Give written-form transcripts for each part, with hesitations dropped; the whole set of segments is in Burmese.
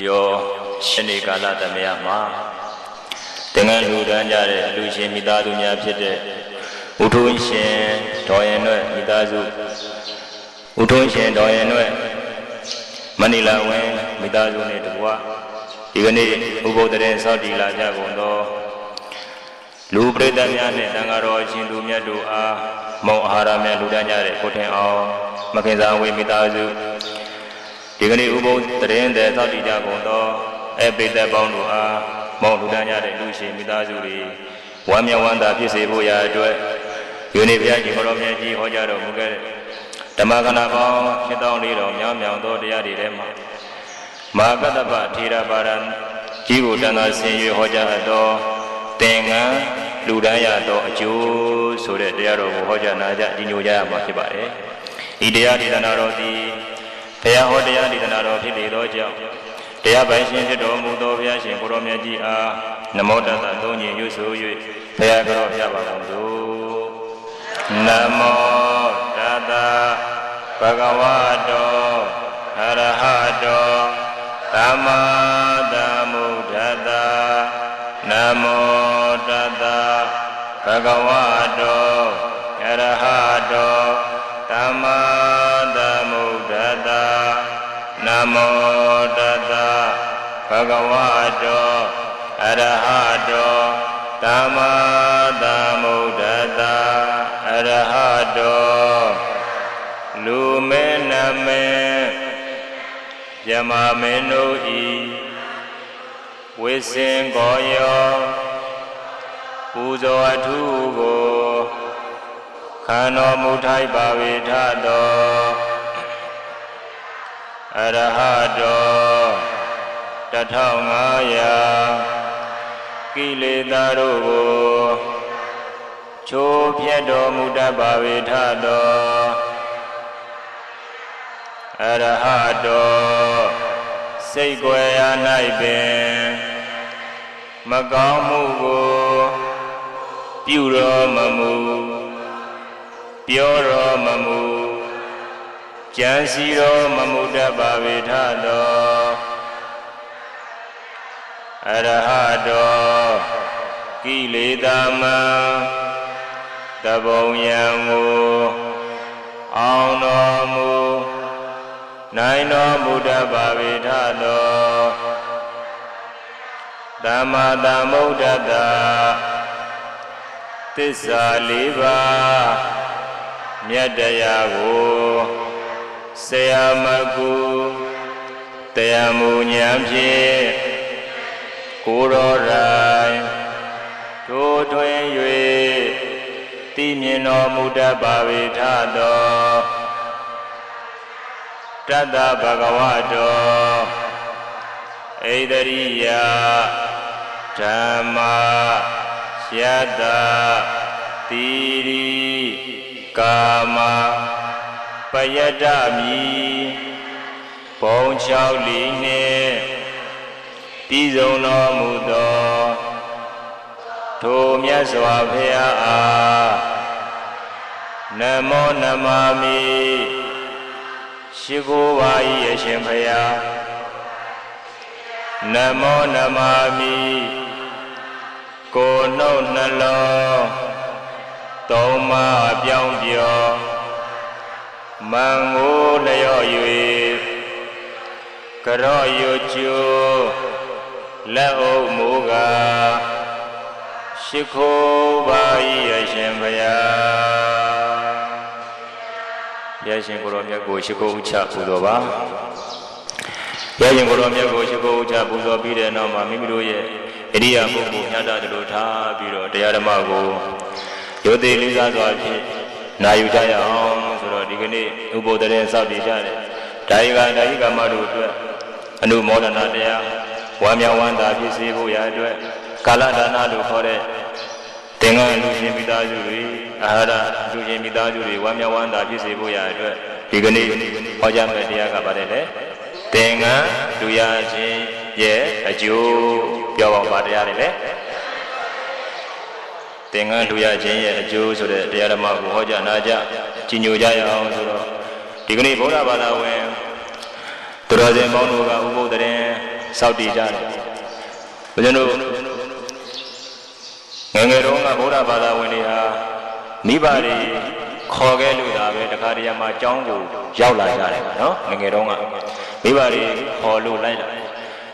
ယောရှင်နေကာလသမယမှာတင်ငန်းလူတန်းကြတဲ့လူရှင်မိသားစုများဖြစ်တဲ့ဥထုံးရှင်ဒေါ်ရင်တို့မိသားစုဥထုံးရှင်ဒေါ်ရင်တို့မဏိလာဝင်းမိသားစုနဲ့တကွဒီကနေ့ဥပုသ်တဲ့စောင့်တည်လာကြကုန်သောလူပရိသတ်များနဲ့တန်ဃာတော်ရှင်သူမြတ်တို့အားမုံအာဟာရများလူတန်းကြတဲ့ကိုထင်အောင်မခင်စာဝေမိသားစုဒီကနေ့ဥပုသ်တရင်တဲ့သောတိကြကုန်သောအပိသက်ပေါင်းတို့အားမောင်လူတန်းကြတဲ့လူရှင်မိသားစုတွေဝမ်းမြောက်ဝမ်းသာဖြစ်စေဖို့ရာအတွက်ယနေ့ဘုရားရှင်ကိုရောမြတ်ကြီးဟောကြားတော်မူခဲ့တဲ့ဓမ္မကဏပေါင်း7400မြောင်းမြောင်သောတရားတွေထဲမှာမဟာကတ္တပထေရပါရံကြီးကိုတန်သာဆင်၍ဟောကြားသောသင်္ကန်းလူတန်းရသောအကျိုးဆိုတဲ့တရားတော်ကိုဟောကြားနာကြကြီးညိုကြရမှာဖြစ်ပါတယ်။ဤတရားဒေသနာတော်သည်ဘုရားဟောတရားဒေသနာတော်ဖြစ်လေသောကြောင့်တရားပိုင်ရှင်ဖြစ်တော်မူသောဘုရားရှင်ကိုရောမြတ်ကြီးအားနမောတတ္တသုံးညင်ရွဆို၍ဘုရားကြောပြပါကုန်သို့နမောတတ္တဘဂဝတောအရဟတောသမ္မာသမ္ဗုဒ္ဓတ္တနမောတတ္တဘဂဝတောအရဟတောသမ္မာသမ္ဗုဒ္ဓတ္တနမောတတ္တဘဂဝတောအရဟတောသမ္မာသမ္ဗုဒ္ဓတ္တအရဟတောလူမဲနမဲယမမင်းတို့ဤဝိစင်ကိုယောပူဇော်အထုကိုခံတော်မူထိုက်ပါဝေထသောအရဟတော1500ကိလေသာတို့ကိုချိုးဖျက်တော်မူတတ်ပါဝေထသောအရဟတောစိတ်ွယ်ရာ၌ပင်မကောင်းမှုကိုပြုတော်မမူပြောတော်မမူကြံစီတော်မမူတတ်ပါဝေထသောအရဟတောကိလေသာမံတဘုံယံကိုအောင်တော်မူနိုင်တော်မူတတ်ပါဝေထသောသမ္မာသမ္ဗုဒ္ဓတ္တသစ္စာ4ပါးမြတ်တရားကိုဆရာမကူတရားမူဉာဏ်ဖြင့်ကိုယ်တော်တိုင်တို့ထွင်၍သိမြင်တော်မူတတ်ပါဝေထသောတတ္တဗဂဝတောဣဒရိယဓမ္မာယတ္တတိရိကာမပယတ္တမိဘုံ6လီနှင့်ပြည်စုံတော်မူသောထိုမြတ်စွာဘုရားအားနမောနမမိရှိခိုးပါ၏အရှင်ဘုရားနမောနမမိကိုယ်နှုတ်နှလုံးသုံးပါးပြောင်းပြောင်းမံကိုလျော့၍ကြော့ရွကျိုးလက်အုပ်မူကားရှိခိုးပါ၏အရှင်ဘုရားဘုရားရှင်ကိုယ်တော်မြတ်ကိုရှိခိုးဥချပူဇော်ပါဘုရားရှင်ကိုယ်တော်မြတ်ကိုရှိခိုးဥချပူဇော်ပြီးတဲ့နောက်မှာမိမိတို့ရဲ့ဣရိယာပုဂ္ဂိုလ်ညတာတို့ထားပြီးတော့တရားဓမ္မကိုရိုသေလေးစားစွာဖြင့်နာယူကြရအောင်ဆိုတော့ဒီကနေ့ဥပုသ်တဲ့စောင့်တည်ကြတဲ့ဒါယိကမတို့အတွက်အနုမောဒနာတရားဝမ်းမြောက်ဝမ်းသာဖြစ်စေဖို့ရာအတွက်ကာလဒါနလို့ခေါ်တဲ့သင်္ကန်းလူရှင်မိသားစုတွေအာဟာရလူရှင်မိသားစုတွေဝမ်းမြောက်ဝမ်းသာဖြစ်စေဖို့ရာအတွက်ဒီကနေ့ဟောကြားမယ့်တရားကပါတယ်လေသင်္ကန်းလူရခြင်းရဲ့အကျိုးပြောပါပါတရားတွေလေသင်္ကန်းလူရခြင်းရဲ့အကျိုးဆိုတဲ့တရားဓမ္မကိုဟောကြားနာကြကြီးညိုကြရအောင်ဆိုတော့ဒီကနေ့ဗုဒ္ဓဘာသာဝင်သူတော်စင်ပေါင်းတို့ကဥပုသ်တဲ့ စောက်တည်ကြတယ်ဘုရားတို့ငယ်ငယ်တုန်းကဗုဒ္ဓဘာသာဝင်တွေဟာမိဘတွေခေါ်ခဲ့လို့ဒါပဲတခါတရံမှာအကြောင်းကိုရောက်လာကြတယ်နော်ငယ်ငယ်တုန်းကမိဘတွေခေါ်လို့လိုက်လာ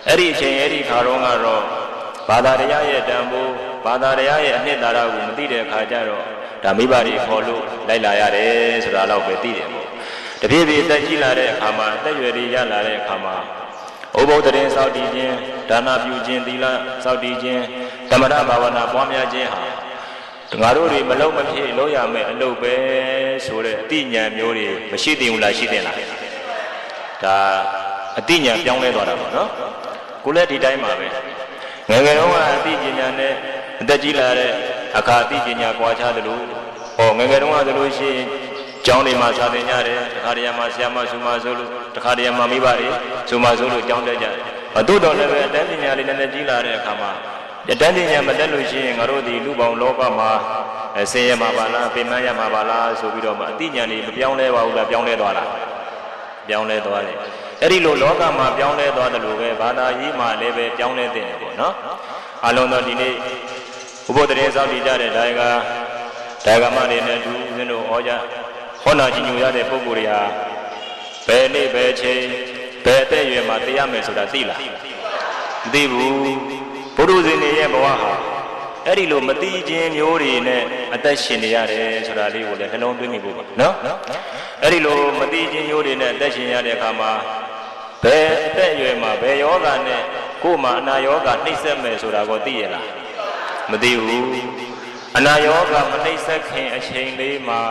အဲ့ဒီအချိန်အဲ့ဒီခါတုန်းကတော့ဘာသာတရားရဲ့တန်ဖိုးဘာသာတရားရဲ့အနှစ်သာရကိုမသိတဲ့အခါကျတော့ဒါမိဘတွေခေါ်လို့လိုက်လာရတယ်ဆိုတာတော့ပဲသိတယ်ပေါ့တဖြည်းဖြည်းတက်ကြီးလာတဲ့အခါမှာတက်ရွယ်တွေရလာတဲ့အခါမှာဥပုသ်တရင်စောင့်တည်ခြင်းဒါနပြုခြင်းသီလစောင့်တည်ခြင်းသမထဘာဝနာပွားများခြင်းဟာငါတို့တွေမလုံးမဖြစ်လို့ရမယ်အလုပ်ပဲဆိုတဲ့အတိညာမျိုးတွေမရှိသေးဘူးလားရှိသေးလားဒါအတိညာပြောင်းလဲသွားတာပေါ့နော်ကိုလည်းဒီတိုင်းပါပဲငယ်ငယ်တုန်းကအတိပညာနဲ့အသက်ကြီးလာတဲ့အခါအတိပညာကွာခြားသလိုဟောငယ်ငယ်တုန်းကဆိုလို့ရှိရင်ကျောင်းတွေမှာစာသင်ကြတယ်တခါတရံမှာဆရာမဆူမဆိုလို့တခါတရံမှာမိဘတွေဆူမဆိုလို့ကျောင်းတက်ကြတယ်သို့တော်လည်းပဲအတန်းပညာလေးနည်းနည်းကြီးလာတဲ့အခါမှာအတန်းပညာမတက်လို့ရှိရင်ငါတို့ဒီလူပေါင်းလောကမှာဆင်းရဲမှာပါလားပင်ပန်းရမှာပါလားဆိုပြီးတော့မှအတိညာလေးမပြောင်းလဲပါဘူးလားပြောင်းလဲသွားလားပြောင်းလဲသွားတယ်အဲ့ဒီလိုလောကမှာပြောင်းလဲသွားတယ်လို့ပဲဘာသာရေးမှာလည်းပဲပြောင်းလဲတဲ့ပေါ့နော်အလုံးတော်ဒီနေ့ဥပုသ်တရေစောင့်တည်ကြတဲ့ဒါကမတွေနဲ့သူဦးဇင်းတို့ဟောနာကြီးညိုရတဲ့ပုဂ္ဂိုလ်တွေဟာဘယ်နေ့ဘယ်ချိန်ဘယ်အသက်အရွယ်မှာသိရမယ်ဆိုတာသိလားမသိဘူးဘုရုဇင်တွေရဲ့ဘဝဟာအဲ့ဒီလိုမသိခြင်းမျိုးတွေနဲ့အသက်ရှင်နေရတယ်ဆိုတာလေးကိုလည်းနှလုံးသွင်းမိဖို့ပါနော်အဲ့ဒီလိုမသိခြင်းမျိုးတွေနဲ့အသက်ရှင်ရတဲ့အခါမှာဘယ်အသက်အရွယ်မှာဘယ်ယောဂနဲ့ကိုယ်မှာအနာယောဂနှိမ့်ဆက်မယ်ဆိုတာကိုသိရလားမသိဘူးအနာယောဂမနှိမ့်ဆက်ခင်အချိန်လေးမှာ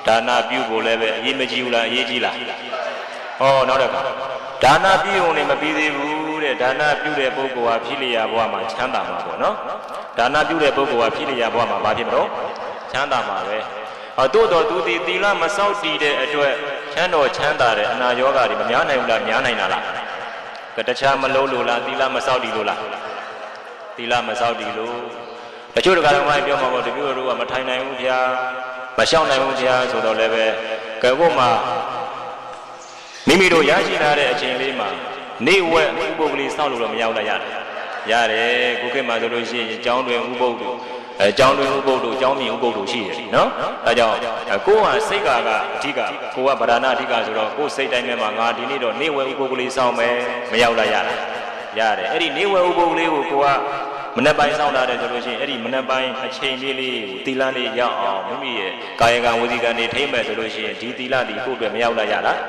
ဒါနပြုဖို့လည်းပဲအရေးမကြီးဘူးလားအရေးကြီးလားဟောနောက်တစ်ခါဒါနပြုုံနဲ့မပြီးသေးဘူးတဲ့ဒါနပြုတဲ့ပုဂ္ဂိုလ်ဟာဖြစ်လျာဘဝမှာချမ်းသာမှာပေါ့နော်ဒါနပြုတဲ့ပုဂ္ဂိုလ်ဟာဖြစ်လျာဘဝမှာဘာဖြစ်မလို့ချမ်းသာမှာပဲတို့တော်သူဒီသီလမစောင့်တည်တဲ့အတွက်ချမ်းတော်ချမ်းသာတဲ့အနာယောဂတွေမများနိုင်ဘူးလားများနိုင်တာလားတခြားမလုံးလို့လားသီလမစောင့်တည်လို့လားသီလမစောင့်တည်လို့တချို့တခါတော့မှပြောမှာပေါ့တပြို့တို့ကမထိုင်နိုင်ဘူးဗျာမရှောင်နိုင်ဘူးဗျာဆိုတော့လည်းပဲကဲကိုမှမိမိတို့ရရှိလာတဲ့အချိန်လေးမှာနေဝက်ဥပုပ်ကလေးစောင့်လို့တော့မရောက်လာရတယ်ကိုခေတ်မှာဆိုလို့ရှိရင်ကျောင်းတွင်ဥပုပ်တို့ကျောင်းတွင်ဥပုပ်တို့ကျောင်းမြင်ဥပုပ်တို့ရှိတယ်နော်ဒါကြောင့်ကိုကစိတ်ကအဓိကကိုကဗဒနာအဓိကဆိုတော့ကိုစိတ်တိုင်းမှာငါဒီနေ့တော့နေဝက်ဥပုပ်ကလေးစောင့်မယ်မရောက်လာရတယ်အဲ့ဒီနေဝက်ဥပုပ်ကလေးကိုကိုကမနေ့ပိုင်းစောင့်လာတယ်ဆိုလို့ရှိရင်အဲ့ဒီမနေ့ပိုင်းအချိန်လေးကိုသီလလေးရောက်အောင်မိမိရဲ့ကာယကံဝစီကံတွေထိမ့်မယ်ဆိုလို့ရှိရင်ဒီသီလဒီကိုယ့်အတွက်မရောက်လာရလား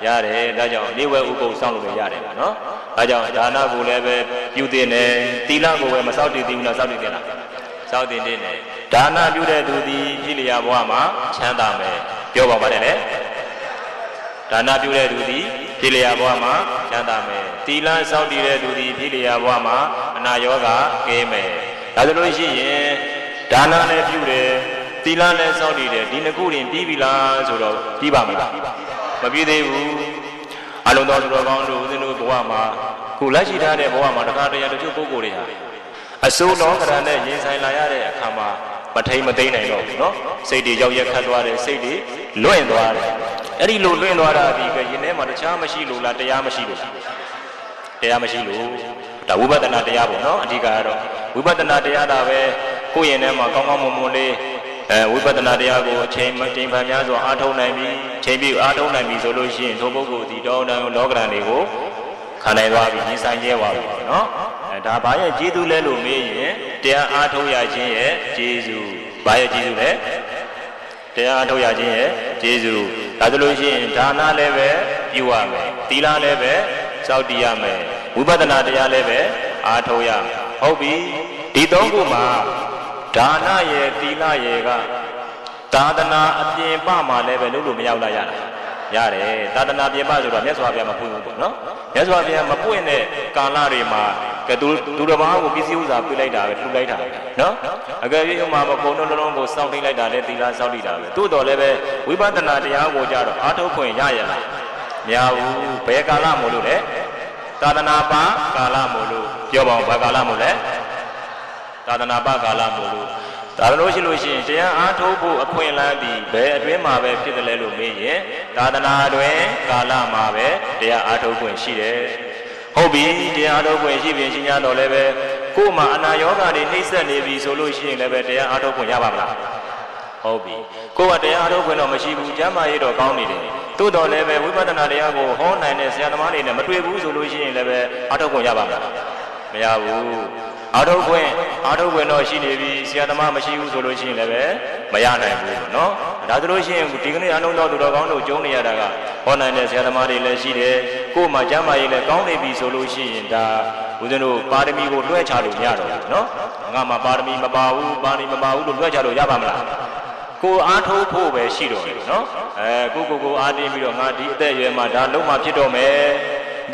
ရတယ်ဒါကြောင့်နေဝဲဥပုပ်စောင့်လို့ရတယ်ပေါ့နော်ဒါကြောင့်ဒါနကိုလည်းပဲပြုတင်တယ်သီလကိုပဲမစောင့်တည်သေးဘူးလားစောင့်တည်တယ်လားစောင့်တည်နေတယ်ဒါနပြုတဲ့သူဒီဖြစ်လျာဘဝမှာချမ်းသာမယ်ပြောပါပါတယ်လေဒါနပြုတဲ့သူဒီဖြစ်လျာဘဝမှာချမ်းသာမယ်သီလစောင့်တည်တဲ့သူဒီဖြစ်လျာဘဝမှာအနာယောဂကင်းမယ်ဒါဆိုလို့ရှိရင်ဒါနလည်းပြုတယ်သီလလည်းစောင့်တည်တယ်ဒီနှစ်ခုရင်ပြီးပြီလားဆိုတော့ပြီးပါမလားမပြည့်သေးဘူးအလုံးတော်သူတော်ကောင်းတို့ဦးဇင်းတို့ဘဝမှာကိုလက်ရှိထားတဲ့ဘဝမှာတခါတရံတချို့ပုဂ္ဂိုလ်တွေဟာအစိုးလောကရနဲ့ရင်ဆိုင်လာရတဲ့အခါမှာမထိန်မသိမ့်နိုင်တော့ဘူးနော်စိတ်တွေရောက်ရက်ခတ်သွားတယ်စိတ်တွေလွင့်သွားတယ်အဲ့ဒီလိုလွင့်သွားတာဒီကရင်ထဲမှာတခြားမရှိလို့လားတရားမရှိလို့တရားမရှိလို့ဒါဝိပဿနာတရားပေါ့နော်အဓိကကတော့ဝိပဿနာတရားဒါပဲကိုယ့်ရင်ထဲမှာကောင်းကောင်းမွန်မွန်လေးဝိပဿနာတရားကိုအချိန်တင်ပါများစွာအားထုတ်နိုင်ပြီချိန်ပြီးအားထုတ်နိုင်ပြီဆိုလို့ရှိရင်ထိုပုဂ္ဂိုလ်ဒီတောင်းတလောကရန်တွေကိုခံနိုင်သွားပြီရင်ဆိုင်ရဲသွားပြီနော်ဒါဘာရဲ့ကျေးဇူးလဲလို့မေးရင်တရားအားထုတ်ရခြင်းရဲ့ကျေးဇူးဘာရဲ့ကျေးဇူးလဲတရားအားထုတ်ရခြင်းရဲ့ကျေးဇူးဒါဆိုလို့ရှိရင်ဒါနလည်းပဲပြုရမယ်သီလလည်းပဲစောင့်တည်ရမယ်ဝိပဿနာတရားလည်းပဲအားထုတ်ရမယ်ဟုတ်ပြီဒီသုံးခုမှာဒါနရဲ့သီလရဲ့ကသာသနာအပြင်ပမှာလည်းပဲလုပ်လို့မရောက်လာရတယ်သာသနာပြင်ပဆိုတော့မြတ်စွာဘုရားမပွင့်ဘူးပေါ့နော်မြတ်စွာဘုရားမပွင့်တဲ့ကာလတွေမှာကသူတစ်ပါးကိုပစ္စည်းဥစ္စာပြလိုက်တာပဲလှူလိုက်တာနော်အကယ်၍ဥမာမကုံလုံးလုံးကိုစောင့်တိတ်လိုက်တာလေသီလစောင့်တိတ်တာပဲသို့တော်လည်းပဲဝိပဿနာတရားကိုကြတော့အားထုတ်ခွင့်ရရလားမရဘူးဘယ်ကာလမို့လို့လဲသာသနာပကာလမို့လို့ပြောပါဦးဘာကာလမို့လဲသာသနာပကာလမို့လို့ဒါလို့ရှိလို့ရှိရင်တရားအားထုတ်ဖို့အခွင့်အလမ်းဒီဘယ်အတွင်းမှာပဲဖြစ်တယ်လဲလို့မေးရင်သာသနာတွင်ကာလမှာပဲတရားအားထုတ်ခွင့်ရှိတယ် ဟုတ်ပြီတရားအားထုတ်ခွင့်ရှိပြင်ရှိ냐တော့လည်းပဲကို့မှာအနာယောဂတွေနှိမ့်ဆက်နေပြီဆိုလို့ရှိရင်လည်းပဲတရားအားထုတ်ခွင့်ရပါမလားဟုတ်ပြီကိုကတရားအားထုတ်ခွင့်တော့မရှိဘူးကျမ်းမာရေးတော့ကောင်းနေတယ်သို့တော်လည်းပဲဝိပဿနာတရားကိုဟောနိုင်တဲ့ဆရာသမားတွေနဲ့မတွေ့ဘူးဆိုလို့ရှိရင်လည်းပဲအားထုတ်ခွင့်ရပါမလားမရဘူးအားထုတ်ခွင့်တော့ရှိနေပြီဆရာသမားမရှိဘူးဆိုလို့ရှိရင်လည်းပဲမရနိုင်ဘူးเนาะဒါဆိုလို့ရှိရင်ဒီကနေ့အလုံးတော်သူတော်ကောင်းတို့ကျုံနေရတာကဟောနိုင်တဲ့ဆရာသမားတွေလည်းရှိတယ်ကို့မှာကျမ်းမာရေးလည်းကောင်းနေပြီဆိုလို့ရှိရင်ဒါဦးဇင်းတို့ပါရမီကိုလွှဲချလို့မရတော့ဘူးเนาะငါမှာပါရမီမပါဘူးလို့လွှဲချလို့ရပါမလားကိုအားထုတ်ဖို့ပဲရှိတော့တယ်เนาะကိုအားတင်းပြီးတော့ငါဒီအသက်အရွယ်မှာဒါလုံးမဖြစ်တော့မယ်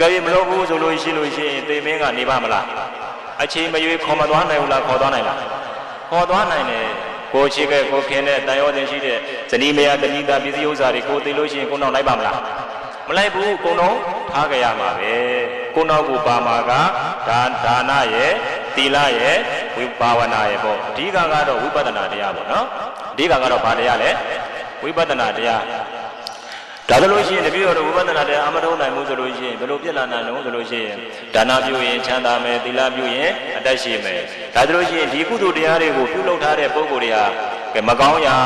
ကြည့်မလို့ဘူးဆိုလို့ရှိရင်သေမင်းကနေပါမလားအချိန်မရွေးခေါ်မသွားနိုင်ဘူးလားခေါ်သွားနိုင်လားခေါ်သွားနိုင်တယ်ကိုရှိခဲ့ကိုခင်တဲ့တန်ရောတင်ရှိတဲ့ဇနီးမယားတဏိတာပစ္စည်းဥစ္စာတွေကိုသိလို့ရှိရင်ကိုနောက်လိုက်ပါမလားမလိုက်ဘူးကိုနောက်ထားကြရမှာပဲကိုနောက်ကိုပါမှာကဒါနရဲ့သီလရဲ့ဝိပါဝနာရဲ့ပေါ့အဓိကကတော့ဝိပဿနာတရားပေါ့နော်အဓိကကတော့ဘာတရားလဲဝိပဿနာတရားဒါဆိုလို့ရှိရင်တပည့်တော်ဝိပဿနာတရားအမထုံးနိုင်မှုဆိုလို့ရှိရင်ဘယ်လိုပြည့်လာနိုင်လို့ဆိုလို့ရှိရင်ဒါနပြုရင်ချမ်းသာမယ်သီလပြုရင်အသက်ရှိမယ်ဒါဆိုလို့ရှိရင်ဒီကုသိုလ်တရားတွေကိုပြုလုပ်ထားတဲ့ပုဂ္ဂိုလ်တွေကမကောင်းရာ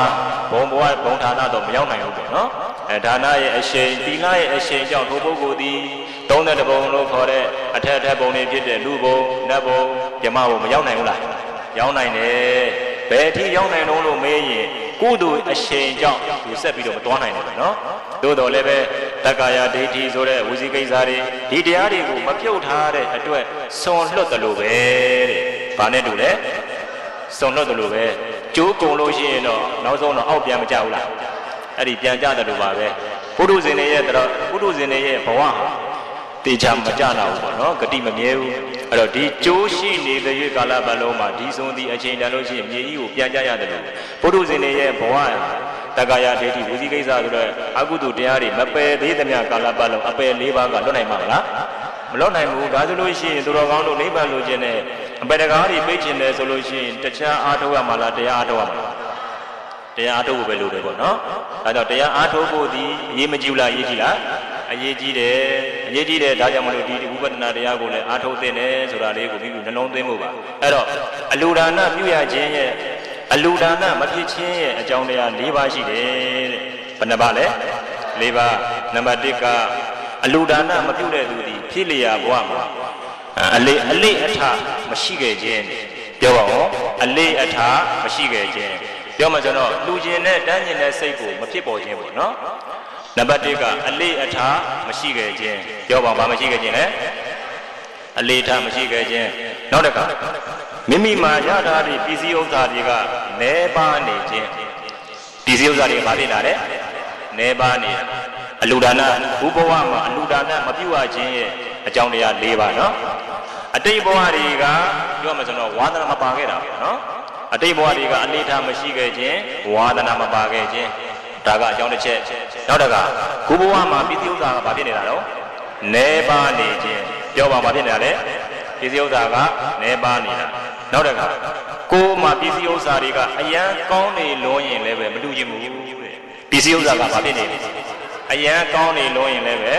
ဘုံဘဝဘုံဌာနတော့မရောက်နိုင်ဘူးပေါ့နော်ဒါနရဲ့အရှိန်သီလရဲ့အရှိန်ကြောင့်ထိုပုဂ္ဂိုလ်သည်30ဘုံလို့ခေါ်တဲ့အထက်ဘုံတွေဖြစ်တဲ့လူဘုံနတ်ဘုံယမဘုံမရောက်နိုင်ဘူးလားရောက်နိုင်တယ်ဘယ်အထိရောက်နိုင်လို့မေးရင်ကုသိုလ်အရှိန်ကြောင့်သူဆက်ပြီးတော့မတွားနိုင်တယ်ပဲနော်သို့တော်လည်းပဲတက္ကာယဒိဋ္ဌိဆိုတဲ့ဝစီကိစ္စတွေဒီတရားတွေကိုမပြုတ်ထားတဲ့အတွက်စွန်လွတ်တယ်လို့ပဲတဲ့။ဘာနဲ့တူလဲ။စွန်လွတ်တယ်လို့ပဲကျိုးကုန်လို့ရှိရင်တော့နောက်ဆုံးတော့အောက်ပြန်မကြဘူးလား။အဲ့ဒီပြန်ကြတယ်လို့ပါပဲ။ပုထုဇဉ်တွေရဲ့ဘဝဟာတေချာမကြနာဘူးပေါ့နော်ဂတိမမြဲဘူးအဲ့တော့ဒီကျိုးရှိနေတဲ့ရွေးကာလပတ်လုံးမှာဒီဆုံးသည့်အချိန်တန်လို့ရှိရင်မြေကြီးကိုပြန်ကြရတယ်လို့ပုထုဇဉ်တွေရဲ့ဘဝတက္ကာယဒိဋ္ဌိဝစီကိစ္စဆိုတော့အကုသိုလ်တရားတွေမပယ်သေးသမျှကာလပတ်လုံးအပယ်၄ပါးကလွတ်နိုင်မှာမလားမလွတ်နိုင်ဘူးဒါဆိုလို့ရှိရင်သူတော်ကောင်းတို့နိဗ္ဗာန်လိုချင်တဲ့အပယ်တကားတွေပြည့်ချင်တယ်ဆိုလို့ရှိရင်တခြားအားထုတ်ရမှာလားတရားအားထုတ်ရမှာလားတရားအားထုတ်ဖို့ပဲလိုတယ်ပေါ့နော်ဒါကြောင့်တရားအားထုတ်ဖို့ဒီအရေးမကြီးဘူးလားအရေးကြီးလားအရေးကြီးတယ်ဒါကြောင့်မလို့ဒီဝိပဿနာတရားကိုလည်းအားထုတ်သင့်တယ်ဆိုတာလေးကိုပြီးပြီးနှလုံးသွင်းဖို့ပါအဲ့တော့အလူဒါနပြုရခြင်းရဲ့အလူဒါနမဖြစ်ခြင်းရဲ့အကြောင်းတရား၄ပါးရှိတယ်တဲ့ဘယ်နှပါလဲ၄ပါးနံပါတ်1ကအလူဒါနမပြုတဲ့သူဒီဖြစ်လျာဘဝမှာအလေးအထမရှိခဲ့ခြင်းပြောပါဦးအလေးအထမရှိခဲ့ခြင်းပြောမှကျွန်တော်လူချင်းနဲ့တန်းကျင်တဲ့စိတ်ကိုမဖြစ်ပေါ်ခြင်းပေါ့နော်နံပါတ်1ကအလေးအထားမရှိခဲ့ခြင်းပြောပါဘာမရှိခဲ့ခြင်းလဲအလေးထားမရှိခဲ့ခြင်းနောက်တစ်ခါမိမိမှာရထားသည့်ပစ္စည်းဥစ္စာတွေကနဲပါနေခြင်းပစ္စည်းဥစ္စာတွေဘာဖြစ်လာလဲနဲပါနေအလူဒါနဘုဘဝမှာအလူဒါနမပြုတ်ရခြင်းရဲ့အကြောင်းတရား၄ပါးနော်အတိတ်ဘဝတွေကပြောမှဆိုတော့ဝါသနာမပါခဲ့တာပေါ့နော်အတိတ်ဘဝတွေကအလေးထားမရှိခဲ့ခြင်းဝါသနာမပါခဲ့ခြင်းဒါကအကြောင်းတစ်ချက်နောက်တစ်ခါခုဘဝမှာပစ္စည်းဥစ္စာကဘာဖြစ်နေတာတော့နဲပါနေခြင်းပြောပါဘာဖြစ်နေတာလဲပစ္စည်းဥစ္စာကနဲပါနေတာနောက်တစ်ခါကိုယ်မှာပစ္စည်းဥစ္စာတွေကအယံကောင်းနေလို့ရင်လည်းပဲမတူချင်ဘူးတဲ့ပစ္စည်းဥစ္စာကဘာဖြစ်နေလဲအယံကောင်းနေလို့ရင်လည်းပဲ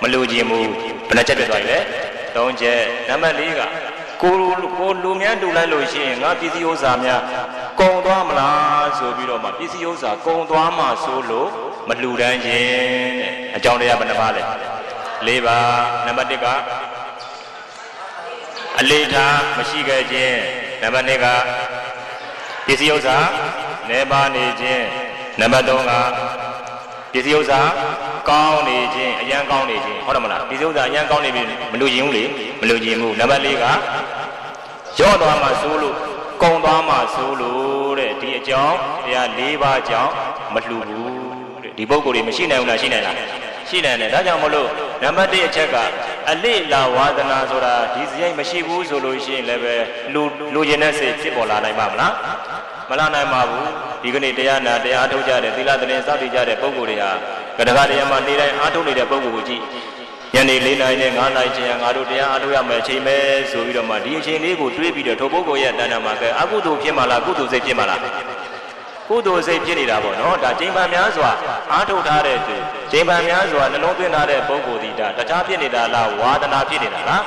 မလူချင်ဘူးဘယ်နှချက်ပြသွားပြီလဲ၃ချက်နံပါတ်၄ကကိုလူများတူလိုက်လို့ရှိရင်ငါပစ္စည်းဥစ္စာများကုံသွားမလားဆိုပြီးတော့မှပစ္စည်းဥစ္စာကုံသွားမှဆိုလို့မလှူဒန်းခြင်းတဲ့အကြောင်းတရားဘယ်နှပါလဲ၄ပါးနံပါတ်1ကအလေးထားမရှိခဲ့ခြင်းနံပါတ်2ကပစ္စည်းဥစ္စာနဲပါနေခြင်းနံပါတ်3ကပစ္စည်းဥစ္စာကောင်းနေခြင်းအရန်ကောင်းနေခြင်းဟုတ်တယ်မလားပစ္စည်းဥစ္စာအရန်ကောင်းနေပြီမလူခြင်းဘူးလေမလူခြင်းဘူးနံပါတ်4ကရော့သွားမှဆိုလို့ကုံသွားမှဆိုလို့တဲ့ဒီအကြောင်းတရား၄ပါးကြောင့်မလှူဘူးတဲ့ဒီပုဂ္ဂိုလ်တွေမရှိနိုင်ဘူးလားရှိနိုင်လားရှိနိုင်တယ်ဒါကြောင့်မလို့နံပါတ်1အချက်ကအလေးလာဝါဒနာဆိုတာဒီစရိုက်မရှိဘူးဆိုလို့ရှိရင်လည်းပဲလူကျင်တဲ့စိတ်ဖြစ်ပေါ်လာနိုင်ပါမလားမလာနိုင်ပါဘူးဒီကနေ့တရားနာတရားထုတ်ကြတဲ့သီလသရင်စောင့်တည်ကြတဲ့ပုဂ္ဂိုလ်တွေဟာကတ္တကတရားမှာနေတိုင်းအားထုတ်နေတဲ့ပုဂ္ဂိုလ်ကိုကြည့်ညနေ4 နာရီနဲ့5 နာရီချင်းငါတို့တရားအားထုတ်ရမယ်အချိန်ပဲဆိုပြီးတော့မှဒီအချိန်လေးကိုတွေးပြီးတော့ထိုပုဂ္ဂိုလ်ရဲ့တဏ္ဍာမှာကအကုသိုလ်ဖြစ်မှလားကုသိုလ်စိတ်ဖြစ်မှလား ကုသိုလ်စိတ်ဖြစ်နေတာပေါ့နော်ဒါချိန်ပန်များစွာအားထုတ်ထားတဲ့သူချိန်ပန်များစွာနှလုံးသွင်းထားတဲ့ပုဂ္ဂိုလ်ဒီဒါတခြားဖြစ်နေတာလားဝါဒနာဖြစ်နေတာလား